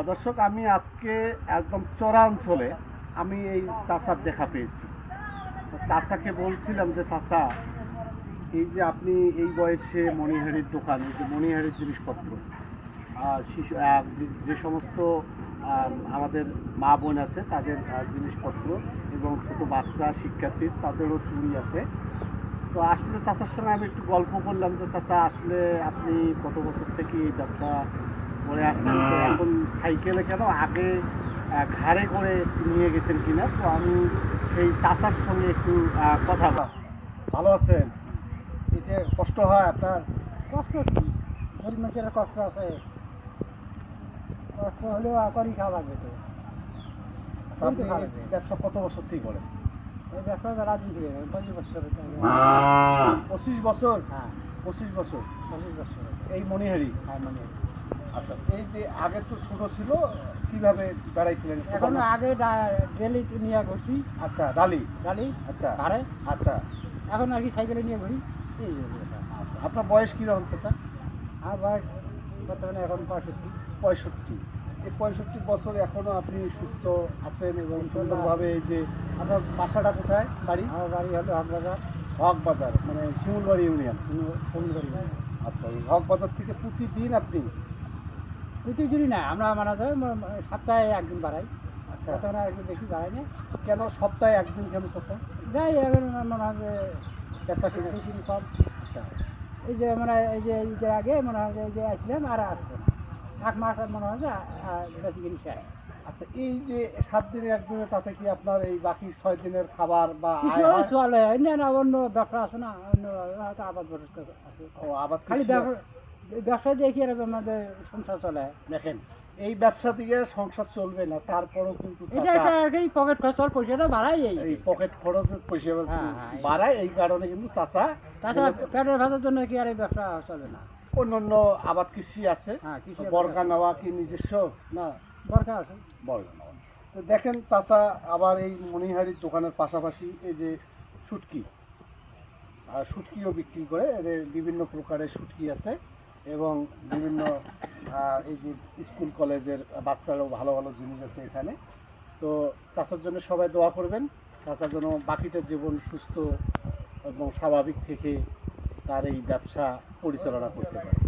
দর্শক, আমি আজকে একদম চরাঞ্চলে আমি এই চাচার দেখা পেয়েছি। তো চাচাকে বলছিলাম যে চাচা, এই যে আপনি এই বয়সে মণিহারির দোকান, এই যে মণিহারির জিনিসপত্র, শিশু যে সমস্ত আমাদের মা বোন আছে তাদের জিনিসপত্র এবং ছোটো বাচ্চা শিক্ষার্থী তাদেরও চুড়ি আছে। তো আসলে চাচার সঙ্গে আমি একটু গল্প করলাম যে চাচা, আসলে আপনি কত বছর থেকে এই ব্যবসা করে আসছেন, তো এখন সাইকেলে কেন, আগে ঘাড়ে করে একটু নিয়ে গেছেন কিনা। তো আমি সেই চাচার সঙ্গে একটু কথা ভালো আছেন? এতে কষ্ট হয় আপনার? কষ্ট কি, গরিব মানুষের কষ্ট আছে, কষ্ট হলেও করেই খাওয়া লাগবে তো। আপনি ব্যবসা কত বছর থেকে করেন? এই ব্যবসা যারা দিবে 25 বছর। 25 বছর? হ্যাঁ, 25 বছর 25 বছর। এই মণিহারি? হ্যাঁ, মানে আচ্ছা, এই যে আগে তো ছোট ছিল, কিভাবে বেড়াইছিলেন? এখন আগে ডেলি নিয়ে ঘুরছি, আচ্ছা, ডালি। ডালি আচ্ছা, ঘাড়ে। আচ্ছা, এখন আর কি সাইকেলে নিয়ে ঘুরি। এই হলো ব্যাপার। আচ্ছা। আপনার বয়স কীরকম চাচা? আর বয়স বর্তমানে এখন 65। 65। এই 65 বছর এখনো আপনি সুস্থ আছেন এবং সুন্দরভাবে। এই যে আপনার বাসাটা কোথায়, বাড়ি? আমার বাড়ি হলো হকবাজার, হকবাজার, মানে শিমুলবাড়ি ইউনিয়ন। সমুদ্র। আচ্ছা, এই হকবাজার থেকে প্রতিদিন আপনি? প্রতিদিনই না, আমরা মানে সপ্তাহে একদিন বাড়াই। আচ্ছা, বর্তমানে একদিন বেশি বাড়াই না। কেন সপ্তাহে একদিন কেন চাচা? যাই এখন মনে হয় যে পেশা কিনে? বেশি কম। আচ্ছা, এই যে মানে এই যে ঈদের আগে মনে হয় যে আসলাম আর আসবো না, 1 মাস মনে হয় যে বেশি জিনিস শেষ। আচ্ছা। এই যে 7 দিনে একদিনে, তাতে কি আপনার এই বাকি 6 দিনের খাবার বা আয় কিছু হয়? চলে না, অন্য ব্যবসা আছে না, অন্য হয়তো আবাদ ব্যবসা আছে। ও, আবার খালি ব্যবসা দিয়ে কি আর আমাদের সংসার চলে? দেখেন, এই ব্যবসা দিয়ে সংসার চলবে না, তারপরও কিন্তু এটা চাচা একটা আর কি পকেট খরচার পয়সাটা বাড়াই এই পকেট খরচের পয়সা হ্যাঁ, হ্যাঁ, বাড়ায়। এই কারণে কিন্তু চাচা তাছাড়া পেটের ভাতের জন্য কি আর এই ব্যবসা চলে না। অন্যান্য আবাদ কৃষি আছে। হ্যাঁ, কৃষি বর্গা নেওয়া কি নিজস্ব না? দরকার আছে। বর্গা নেওয়া। তো দেখেন চাচা, আবার এই মণিহারির দোকানের পাশাপাশি এই যে শুটকি, আর শুটকিও বিক্রি করে। এদের বিভিন্ন প্রকারের শুটকি আছে এবং বিভিন্ন এই যে স্কুল কলেজের বাচ্চারাও ভালো ভালো জিনিস আছে এখানে। তো চাচার জন্য সবাই দোয়া করবেন, চাচার জন্য বাকিটা জীবন সুস্থ এবং স্বাভাবিক থেকে তার এই ব্যবসা পরিচালনা করতে পারে।